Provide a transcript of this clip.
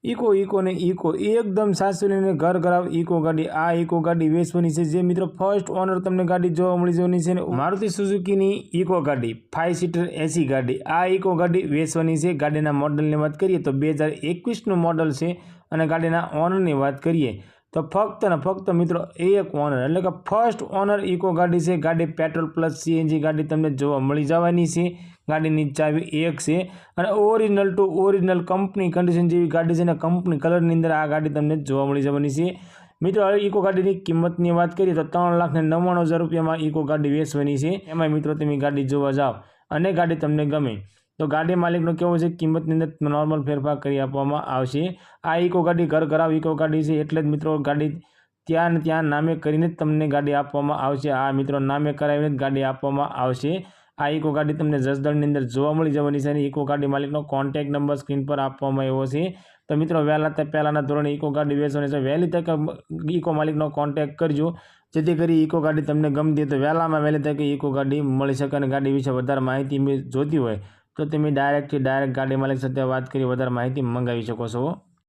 Eco ને eco એકદમ સાસુલીને ઘર ઘરાવ ઇકો ગાડી। આ ઇકો ગાડી વેચવાની છે જે મિત્રો ફર્સ્ટ ઓનર તમને ગાડી જોવા મળી જવાની છે। મારુતિ સુઝુકીની ઇકો ગાડી 5 સીટર એસી ગાડી। આ ઇકો ગાડી વેચવાની છે। ગાડીના મોડલની વાત કરીએ તો 2021નું મોડલ છે અને ગાડીના ઓનરની વાત કરીએ તો ફક્ત ને ફક્ત મિત્રો એક ઓનર એટલે કે ફર્સ્ટ ઓનર ઇકો ગાડી છે। ગાડી પેટ્રોલ પ્લસ સીએનજી ગાડી તમને જોવા મળી જવાની છે। ગાડીની ચાવી એક છે અને original two original company condition જેવી ગાડી છે ને કંપની કલરની અંદર આ ગાડી તમને જોવા મળી જવાની છે। મિત્રો હવે ઇકો ગાડીની કિંમતની વાત કરીએ તો 3,99,000 રૂપિયામાં ઇકો ગાડી વેચવાની છે। એમાં મિત્રો તમે ગાડી જોવા જાઓ અને ગાડી તમને ગમે તો ગાડી માલિકનો કેવો છે કિંમતની અંદર નોર્મલ ફેરફાર કરી આપવામાં આવશે। આ ઇકો ગાડી ઘર ઘરાવ ઇકો ગાડી છે એટલે જ મિત્રો ગાડી ત્યાં નામે કરીને જ તમને ગાડી આપવામાં આવશે। આ મિત્રો નામે કરાવીને જ ગાડી આપવામાં આવશે। આ ઇકો ગાડી તમને જસદણની અંદર જોવા મળી જવાની છે અને ઇકો ગાડી માલિકનો કોન્ટેક્ટ નંબર સ્ક્રીન પર આપવામાં આવ્યો છે। તો મિત્રો પહેલાંના ધોરણે ઇકો ગાડી વેચવાની છે। વહેલી તકે ઇકો માલિકનો કોન્ટેક્ટ કરજો જેથી કરી ઇકો ગાડી તમને ગમતી હોય તો વહેલામાં વહેલી તકે ઇકો ગાડી મળી શકે અને ગાડી વિશે વધારે માહિતી જોતી હોય તો તમે ડાયરેક્ટ ગાડી માલિક સાથે વાત કરી વધારે માહિતી મંગાવી શકો છો।